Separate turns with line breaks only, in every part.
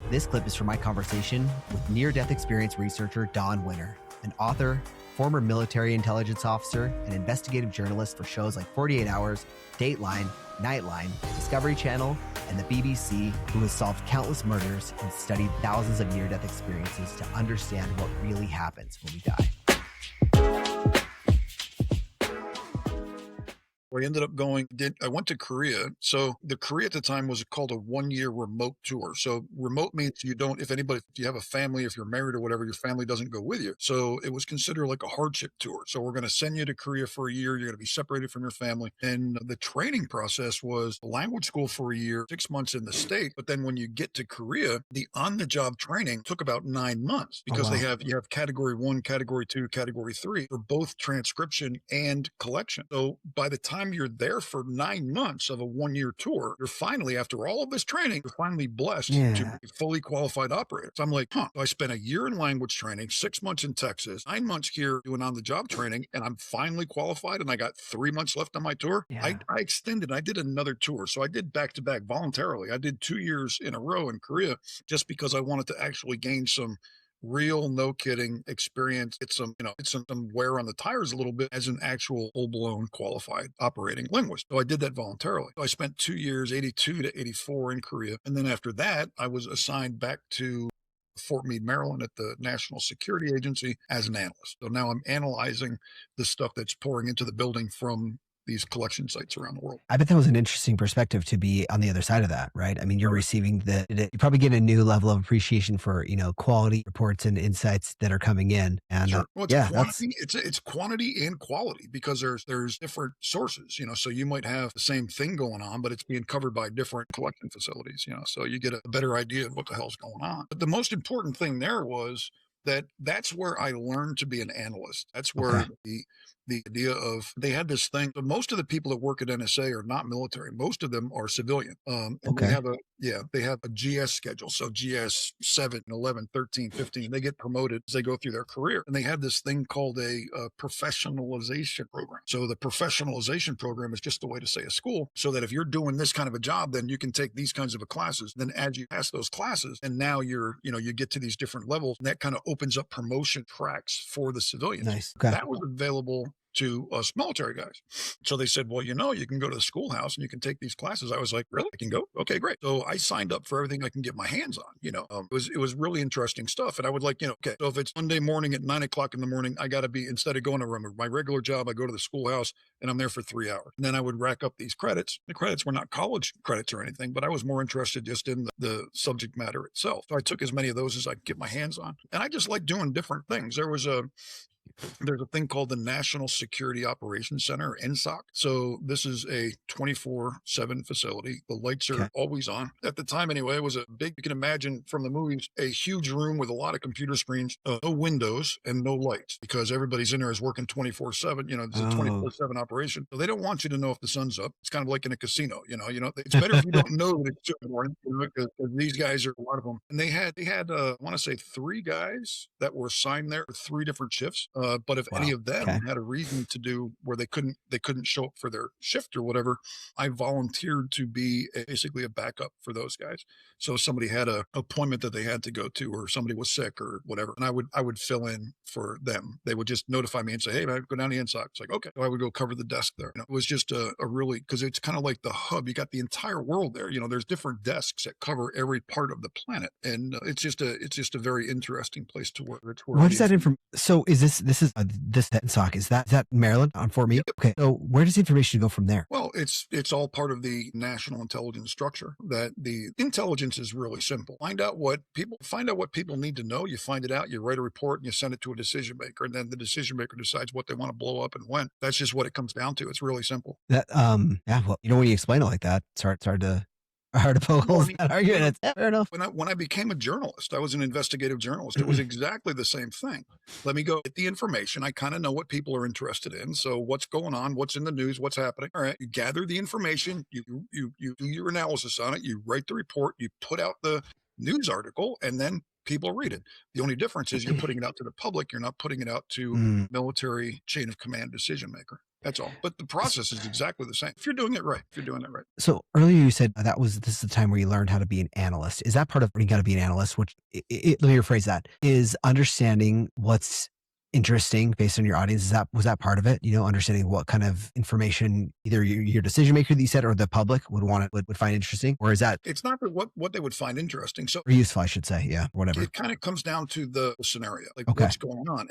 This clip is from my conversation with near-death experience researcher Don Winter, an author, former military intelligence officer, and investigative journalist for shows like 48 Hours, Dateline, Nightline, Discovery Channel, and the BBC, who has solved countless murders and studied thousands of near-death experiences to understand what really happens when we die.
I ended up I went to Korea. So the Korea at the time was called a 1-year remote tour. So remote means if you have a family, if you're married or whatever, your family doesn't go with you. So it was considered like a hardship tour. So we're going to send you to Korea for a year. You're going to be separated from your family. And the training process was language school for a year, 6 months in the state. But then when you get to Korea, the on-the-job training took about 9 months because you have category 1, category 2, category 3 for both transcription and collection. So by the time you're there for 9 months of a 1-year tour, you're finally, after all of this training, you're finally blessed to be a fully qualified operator. So I'm like, So I spent a year in language training, 6 months in Texas, 9 months here doing on-the-job training, and I'm finally qualified, and I got 3 months left on my tour. I extended. I did another tour. So I did back-to-back voluntarily. I did 2 years in a row in Korea just because I wanted to actually gain some real, no kidding experience. It's some wear on the tires a little bit as an actual full-blown qualified operating linguist. So I did that voluntarily. So I spent 2 years, 82 to 84 in Korea. And then after that, I was assigned back to Fort Meade, Maryland at the National Security Agency as an analyst. So now I'm analyzing the stuff that's pouring into the building from these collection sites around the world.
I bet that was an interesting perspective to be on the other side of that, right? I mean, you're receiving you probably get a new level of appreciation for, quality reports and insights that are coming in. And
well, it's quantity and quality because there's different sources, so you might have the same thing going on, but it's being covered by different collection facilities, so you get a better idea of what the hell's going on. But the most important thing there was that's where I learned to be an analyst. That's where the idea of, they had this thing. So most of the people that work at NSA are not military. Most of them are civilian. And they have a GS schedule. So GS 7, 11, 13, 15, they get promoted as they go through their career. And they have this thing called a professionalization program. So the professionalization program is just a way to say a school, so that if you're doing this kind of a job, then you can take these kinds of classes. Then as you pass those classes, and now you get to these different levels, and that kind of opens up promotion tracks for the civilians.
Nice. Okay.
That was available to us military guys. So they said, well, you can go to the schoolhouse and you can take these classes. I was like, really? I can go? Okay, great. So I signed up for everything I can get my hands on. It was really interesting stuff. And I would so if it's Monday morning at 9 o'clock in the morning, I got to be, instead of going to my regular job, I go to the schoolhouse and I'm there for 3 hours. And then I would rack up these credits. The credits were not college credits or anything, but I was more interested just in the subject matter itself. So I took as many of those as I could get my hands on. And I just like doing different things. There's a thing called the National Security Operations Center, or NSOC. So this is a 24/7 facility. The lights are always on. At the time anyway, it was a big, you can imagine from the movies, a huge room with a lot of computer screens, no windows and no lights, because everybody's in there is working 24/7. It's a 24/7 operation. So they don't want you to know if the sun's up. It's kind of like in a casino, it's better if you don't know that it's 2 in the morning, because these guys are, a lot of them. And they had I want to say 3 guys that were assigned there for 3 different shifts. But if any of them had a reason to do where they couldn't show up for their shift or whatever, I volunteered to be basically a backup for those guys. So if somebody had an appointment that they had to go to, or somebody was sick or whatever, and I would fill in for them. They would just notify me and say, hey, man, go down to the NSOC. It's like, okay. So I would go cover the desk there. It was just a really, because it's kind of like the hub. You got the entire world there. There's different desks that cover every part of the planet, and it's just a very interesting place to work.
What is that information? So is this NSOC, is that Maryland on Fort Meade? Yep. Okay. So where does the information go from there?
Well, it's all part of the national intelligence structure. That the intelligence is really simple. Find out what people need to know. You find it out, you write a report, and you send it to a decision maker, and then the decision maker decides what they want to blow up and when. That's just what it comes down to. It's really simple.
That well, when you explain it like that, it's hard to poke holes in that argument. Fair enough.
When I became a journalist, I was an investigative journalist. It was exactly the same thing. Let me go get the information. I kind of know what people are interested in. So what's going on? What's in the news? What's happening? All right. You gather the information. You do your analysis on it. You write the report. You put out the news article, and then people read it. The only difference is you're putting it out to the public. You're not putting it out to
Mm.
military chain of command decision maker. That's all. But the process is exactly the same. If you're doing it right, if you're doing it right.
So earlier you said this is the time where you learned how to be an analyst. Is that part of when you got to be an analyst? Which let me rephrase that: is understanding what's interesting based on your audience. Was that part of it? Understanding what kind of information either your decision maker that you said or the public would find interesting, or is that
It's not what they would find interesting. So
or useful? I should say, yeah, whatever.
it kind of comes down to the scenario, like
Okay.
what's going on.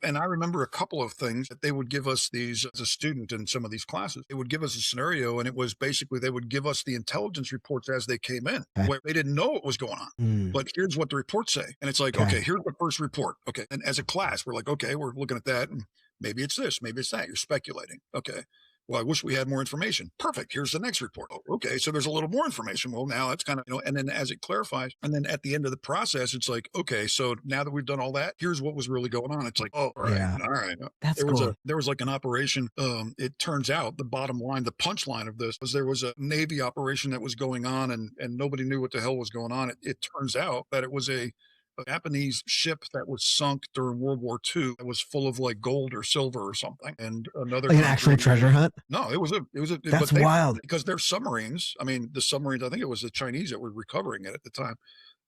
And I remember a couple of things that they would give us these as a student in some of these classes. They would give us a scenario, and it was basically they would give us the intelligence reports as they came in.
Okay.
Where they didn't know what was going on.
Mm.
But here's what the reports say. And it's like, okay, here's the first report. Okay. And as a class, we're like, okay, we're looking at that, and maybe it's this, maybe it's that. You're speculating. Okay. Well, I wish we had more information. Perfect. Here's the next report. Oh, okay. So there's a little more information. Well, now it's kind of, and then as it clarifies, and then at the end of the process, it's like, okay, so now that we've done all that, here's what was really going on. It's like, oh, all right.
Yeah.
All right.
That's cool.
There was like an operation. It turns out the bottom line, the punchline of this was there was a Navy operation that was going on, and nobody knew what the hell was going on. It turns out that it was a Japanese ship that was sunk during World War II that was full of like gold or silver or something. And another
like an actual treasure hunt.
No, it was
That's wild
because their submarines. I mean, the submarines. I think it was the Chinese that were recovering it at the time.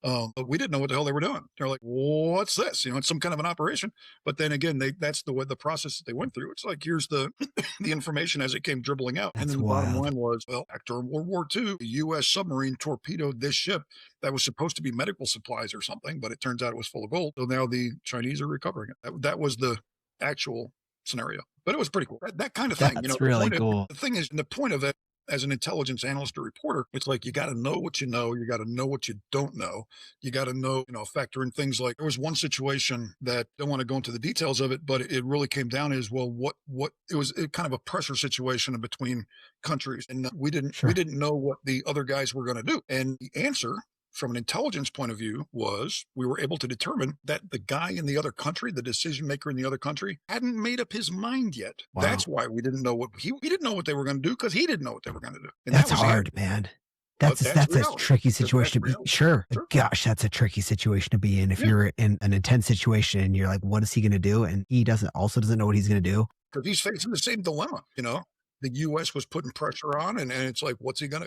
But we didn't know what the hell they were doing. They're like, what's this? It's some kind of an operation. But then again, that's the process that they went through. It's like, here's the the information as it came dribbling out.
That's
and then the
wild.
bottom line was, well, after World War II, the U.S. submarine torpedoed this ship that was supposed to be medical supplies or something, but it turns out it was full of gold. So now the Chinese are recovering it. That was the actual scenario. But it was pretty cool. That kind of thing.
That's really cool.
The thing is, the point of it, as an intelligence analyst or reporter, it's like you got to know what you know. You got to know what you don't know. You got to know, factor in things like there was one situation that I don't want to go into the details of it, but it really came down is, well, what it was kind of a pressure situation between countries. And we didn't know what the other guys were going to do. And the answer from an intelligence point of view was we were able to determine that the guy in the other country, the decision maker in the other country, hadn't made up his mind yet. Wow. That's why we didn't know we didn't know what they were going to do, because he didn't know what they were going to do. And
that's hard, man. That's a tricky situation to be. Sure. Gosh, that's a tricky situation to be in. If you're in an intense situation and you're like, what is he going to do? And he doesn't know what he's going to do.
Because he's facing the same dilemma, The U.S. was putting pressure on, and it's like,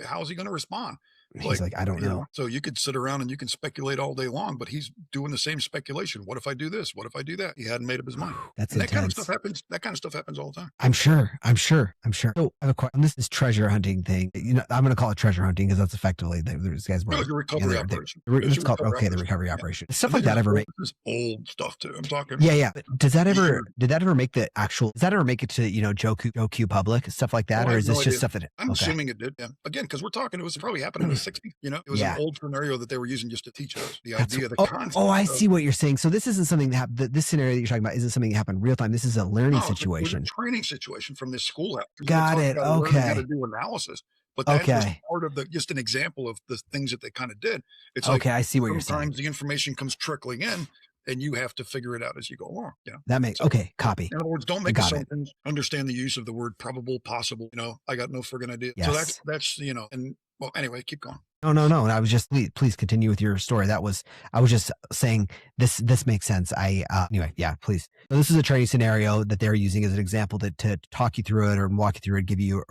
how's he going to respond?
He's like, I don't know.
So you could sit around and you can speculate all day long, but he's doing the same speculation. What if I do this? What if I do that? He hadn't made up his mind.
That's
and
intense.
That kind of stuff happens all the time.
I'm sure. So I have a question. This is treasure hunting thing. I'm going to call it treasure hunting because that's effectively these guys were.
The recovery operation.
It's called the recovery operation. Stuff like that ever make
old stuff too. I'm talking.
Yeah. But did that ever make it to Joe Q public, stuff like that, or is this just stuff that
I'm assuming it did? Yeah. Again, because we're talking, it was probably happening in the 60s. It was an old scenario that they were using just to teach us the idea, the concept.
Oh, I see what you're saying. So this isn't something that happened. This scenario that you're talking about isn't something that happened real time. This is a learning situation.
It's a training situation from this school.
Got it. Okay.
How to do analysis. But that was part of just an example of the things that they kind of did. It's like,
I see what you're saying.
Sometimes the information comes trickling in, and you have to figure it out as you go along. Yeah.
That makes copy.
In other words, don't make assumptions. Understand the use of the word probable, possible. I got no friggin' idea.
Yes.
So that's and well, anyway, keep going.
No. And I was just please continue with your story. I was just saying this makes sense. Anyway, yeah, please. So this is a training scenario that they're using as an example to talk you through it or walk you through it, give you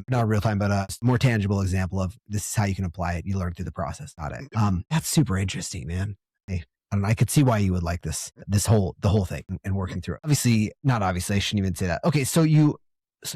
not real time, but a more tangible example of this is how you can apply it. You learn through the process. Got it. That's super interesting, man. I could see why you would like the whole thing and working through it. Not obviously, I shouldn't even say that. Okay. So you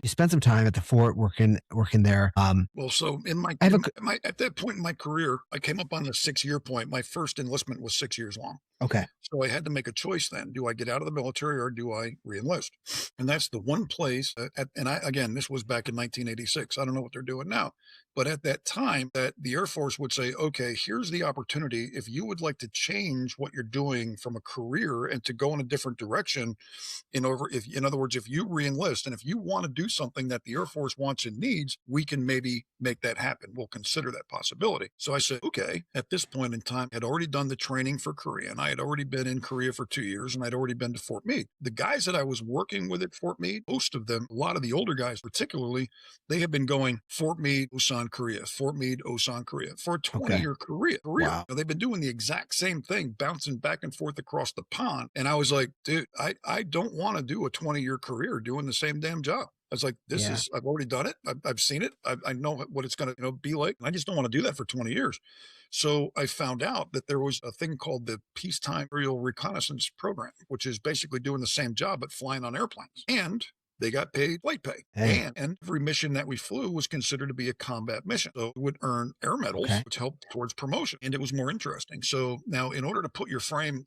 spent some time at the fort working there.
Well, so at that point in my career, I came up on the 6-year point. My first enlistment was 6 years long.
Okay.
So I had to make a choice then. Do I get out of the military or do I reenlist? And that's the one place this was back in 1986. I don't know what they're doing now. But at that time, that the Air Force would say, okay, here's the opportunity. If you would like to change what you're doing from a career and to go in a different direction, in other words, if you reenlist and if you want to do something that the Air Force wants and needs, we can maybe make that happen. We'll consider that possibility. So I said, okay, at this point in time, I had already done the training for Korea, and I had already been in Korea for 2 years, and I'd already been to Fort Meade. The guys that I was working with at Fort Meade, most of them, a lot of the older guys particularly, they had been going Fort Meade, Busan, Osan, Korea, Fort Meade, Osan, Korea, for a 20-year career.
Wow.
Now, they've been doing the exact same thing, bouncing back and forth across the pond. And I was like, dude, I don't want to do a 20-year career doing the same damn job. I was like, I've already done it. I've seen it. I know what it's going to be like. I just don't want to do that for 20 years. So I found out that there was a thing called the Peacetime Aerial Reconnaissance Program, which is basically doing the same job, but flying on airplanes. And they got paid flight pay.
Hey.
And every mission that we flew was considered to be a combat mission. So we would earn air medals, which helped towards promotion. And it was more interesting. So now, in order to put your brain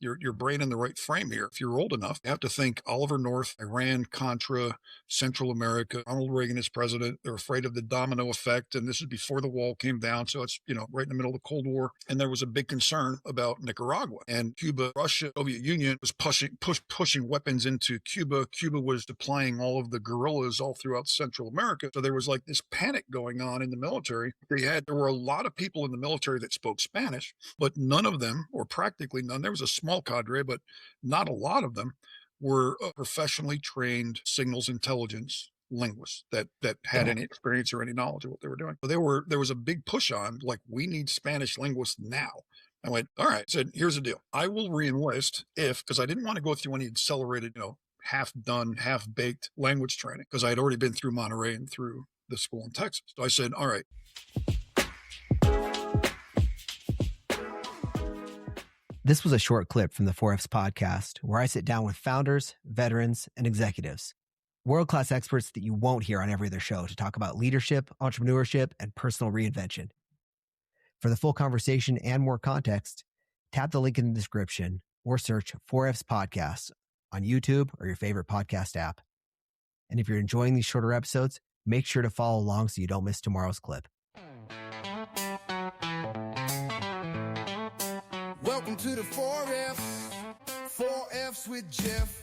in the right frame here, if you're old enough, you have to think Oliver North, Iran, Contra, Central America, Ronald Reagan is president. They're afraid of the domino effect. And this is before the wall came down. So it's, right in the middle of the Cold War. And there was a big concern about Nicaragua and Cuba. Russia, Soviet Union was pushing weapons into Cuba. Cuba was deploying all of the guerrillas all throughout Central America. So there was like this panic going on in the military. There were a lot of people in the military that spoke Spanish, but none of them, or practically none, there was a small cadre, but not a lot of them were professionally trained signals intelligence linguists that had any experience or any knowledge of what they were doing. So there was a big push on, like, we need Spanish linguists now. I went, all right. I said, here's the deal. I will re-enlist because I didn't want to go through any accelerated, half-done, half-baked language training because I had already been through Monterey and through the school in Texas. So I said, all right.
This was a short clip from the 4Fs podcast where I sit down with founders, veterans, and executives, world-class experts that you won't hear on every other show to talk about leadership, entrepreneurship, and personal reinvention. For the full conversation and more context, tap the link in the description or search 4Fs podcast on YouTube or your favorite podcast app. And if you're enjoying these shorter episodes, make sure to follow along so you don't miss tomorrow's clip.
Welcome to the 4Fs with Jeff.